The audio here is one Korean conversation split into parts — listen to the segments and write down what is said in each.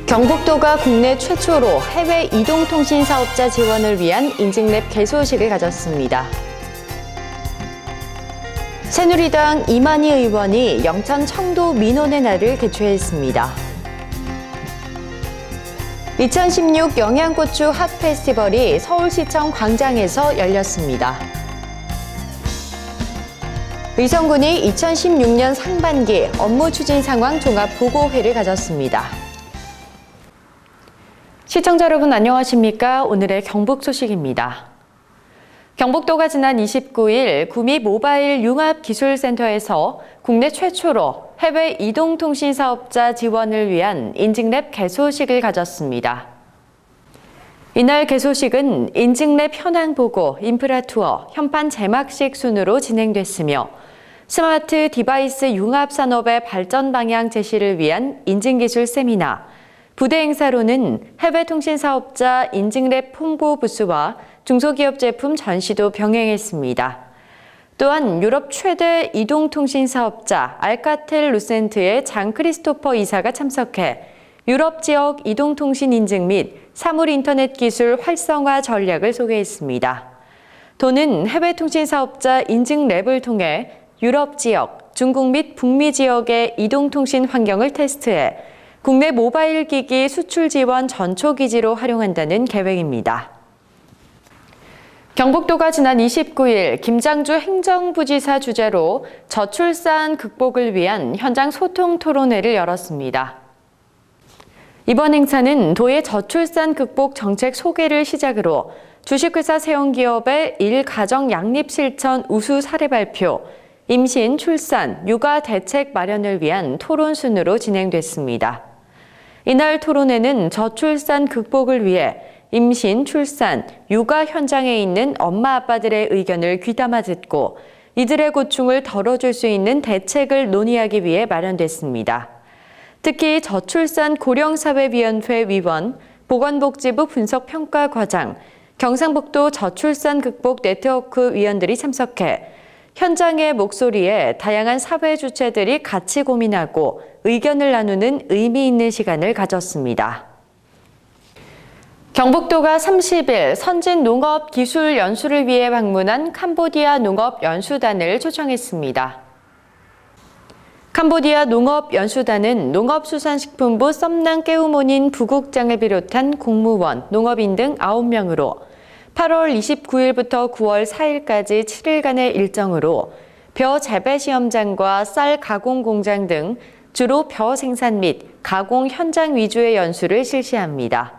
경북도가 국내 최초로 해외 이동통신 사업자 지원을 위한 인증랩 개소식을 가졌습니다. 새누리당 이만희 의원이 영천 청도 민원의 날을 개최했습니다. 2016 영양고추 핫 페스티벌이 서울시청 광장에서 열렸습니다. 의성군이 2016년 상반기 업무 추진 상황 종합 보고회를 가졌습니다. 시청자 여러분 안녕하십니까? 오늘의 경북 소식입니다. 경북도가 지난 29일 구미 모바일 융합기술센터에서 국내 최초로 해외 이동통신 사업자 지원을 위한 인증랩 개소식을 가졌습니다. 이날 개소식은 인증랩 현황 보고, 인프라 투어, 현판 제막식 순으로 진행됐으며 스마트 디바이스 융합 산업의 발전 방향 제시를 위한 인증기술 세미나, 부대 행사로는 해외 통신 사업자 인증랩 홍보 부스와 중소기업 제품 전시도 병행했습니다. 또한 유럽 최대 이동통신 사업자 알카텔 루센트의 장 크리스토퍼 이사가 참석해 유럽 지역 이동통신 인증 및 사물 인터넷 기술 활성화 전략을 소개했습니다. 도는 해외 통신 사업자 인증 랩을 통해 유럽 지역, 중국 및 북미 지역의 이동통신 환경을 테스트해 국내 모바일 기기 수출 지원 전초 기지로 활용한다는 계획입니다. 경북도가 지난 29일 김장주 행정부지사 주재로 저출산 극복을 위한 현장 소통 토론회를 열었습니다. 이번 행사는 도의 저출산 극복 정책 소개를 시작으로 주식회사 세운기업의 일가정 양립 실천 우수 사례 발표, 임신, 출산, 육아 대책 마련을 위한 토론 순으로 진행됐습니다. 이날 토론회는 저출산 극복을 위해 임신, 출산, 육아 현장에 있는 엄마 아빠들의 의견을 귀담아 듣고 이들의 고충을 덜어줄 수 있는 대책을 논의하기 위해 마련됐습니다. 특히 저출산 고령사회위원회 위원, 보건복지부 분석평가과장, 경상북도 저출산 극복 네트워크 위원들이 참석해 현장의 목소리에 다양한 사회 주체들이 같이 고민하고 의견을 나누는 의미 있는 시간을 가졌습니다. 경북도가 30일 선진 농업 기술 연수를 위해 방문한 캄보디아 농업 연수단을 초청했습니다. 캄보디아 농업 연수단은 농업수산식품부 썸낭 깨우모닌 부국장을 비롯한 공무원, 농업인 등 9명으로 8월 29일부터 9월 4일까지 7일간의 일정으로 벼 재배 시험장과 쌀 가공 공장 등 주로 벼 생산 및 가공 현장 위주의 연수를 실시합니다.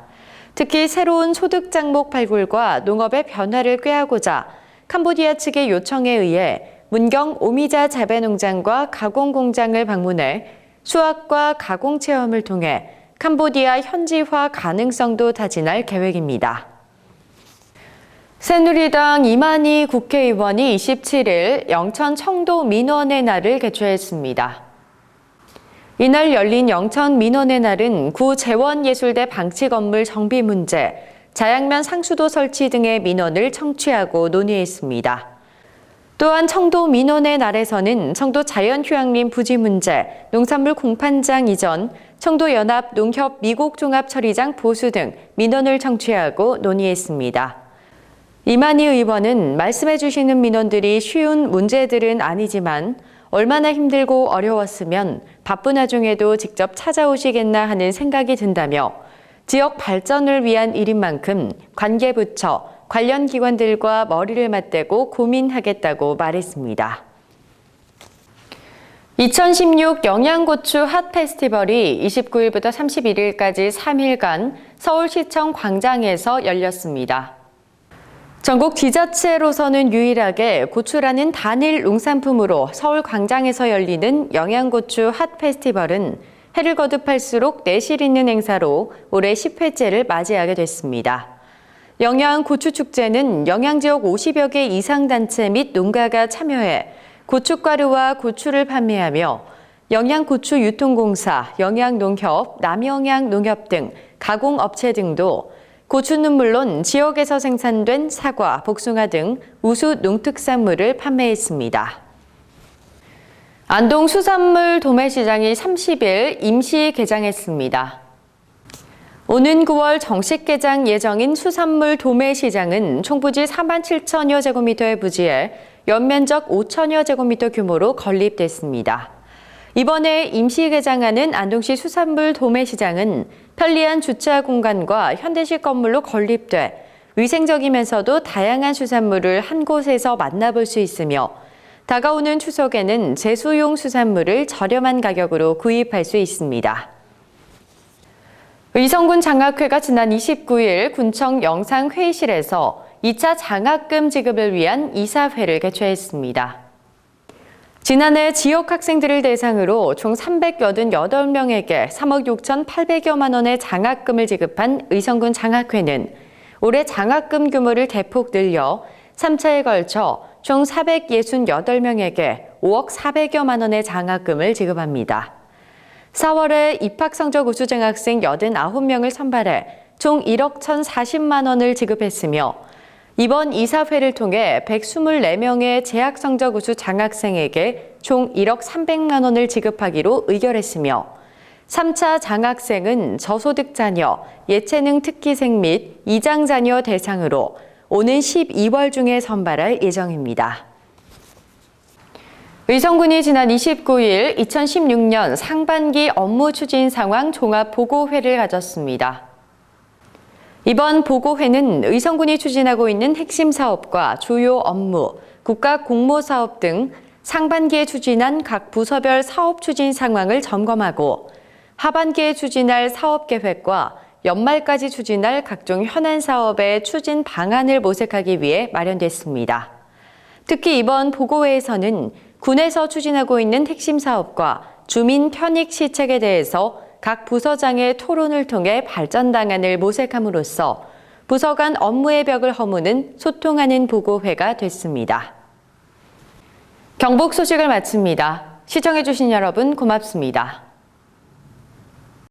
특히 새로운 소득 장목 발굴과 농업의 변화를 꾀하고자 캄보디아 측의 요청에 의해 문경 오미자 재배 농장과 가공 공장을 방문해 수확과 가공 체험을 통해 캄보디아 현지화 가능성도 다진할 계획입니다. 새누리당 이만희 국회의원이 27일 영천 청도 민원의 날을 개최했습니다. 이날 열린 영천 민원의 날은 구 재원예술대 방치 건물 정비 문제, 자양면 상수도 설치 등의 민원을 청취하고 논의했습니다. 또한 청도 민원의 날에서는 청도 자연휴양림 부지 문제, 농산물 공판장 이전, 청도 연합 농협 미곡 종합 처리장 보수 등 민원을 청취하고 논의했습니다. 이만희 의원은 말씀해 주시는 민원들이 쉬운 문제들은 아니지만 얼마나 힘들고 어려웠으면 바쁜 와중에도 직접 찾아오시겠나 하는 생각이 든다며 지역 발전을 위한 일인 만큼 관계부처, 관련 기관들과 머리를 맞대고 고민하겠다고 말했습니다. 2016 영양고추 핫 페스티벌이 29일부터 31일까지 3일간 서울시청 광장에서 열렸습니다. 전국 지자체로서는 유일하게 고추라는 단일 농산품으로 서울 광장에서 열리는 영양고추 핫 페스티벌은 해를 거듭할수록 내실 있는 행사로 올해 10회째를 맞이하게 됐습니다. 영양고추축제는 영양지역 50여 개 이상 단체 및 농가가 참여해 고춧가루와 고추를 판매하며 영양고추 유통공사, 영양농협, 남영양농협 등 가공업체 등도 고추는 물론 지역에서 생산된 사과, 복숭아 등 우수 농특산물을 판매했습니다. 안동 수산물 도매시장이 30일 임시 개장했습니다. 오는 9월 정식 개장 예정인 수산물 도매시장은 총부지 4만 7천여 제곱미터의 부지에 연면적 5천여 제곱미터 규모로 건립됐습니다. 이번에 임시 개장하는 안동시 수산물 도매시장은 편리한 주차 공간과 현대식 건물로 건립돼 위생적이면서도 다양한 수산물을 한 곳에서 만나볼 수 있으며 다가오는 추석에는 제수용 수산물을 저렴한 가격으로 구입할 수 있습니다. 의성군 장학회가 지난 29일 군청 영상회의실에서 2차 장학금 지급을 위한 이사회를 개최했습니다. 지난해 지역 학생들을 대상으로 총 388명에게 3억 6,800여만 원의 장학금을 지급한 의성군 장학회는 올해 장학금 규모를 대폭 늘려 3차에 걸쳐 총 468명에게 5억 400여만 원의 장학금을 지급합니다. 4월에 입학 성적 우수 장학생 89명을 선발해 총 1억 1,040만 원을 지급했으며 이번 이사회를 통해 124명의 재학 성적 우수 장학생에게 총 1억 300만 원을 지급하기로 의결했으며 3차 장학생은 저소득 자녀, 예체능 특기생 및 이장 자녀 대상으로 오는 12월 중에 선발할 예정입니다. 의성군이 지난 29일 2016년 상반기 업무 추진 상황 종합보고회를 가졌습니다. 이번 보고회는 의성군이 추진하고 있는 핵심 사업과 주요 업무, 국가 공모 사업 등 상반기에 추진한 각 부서별 사업 추진 상황을 점검하고 하반기에 추진할 사업 계획과 연말까지 추진할 각종 현안 사업의 추진 방안을 모색하기 위해 마련됐습니다. 특히 이번 보고회에서는 군에서 추진하고 있는 핵심 사업과 주민 편익 시책에 대해서 각 부서장의 토론을 통해 발전 방안을 모색함으로써 부서 간 업무의 벽을 허무는 소통하는 보고회가 됐습니다. 경북 소식을 마칩니다. 시청해주신 여러분 고맙습니다.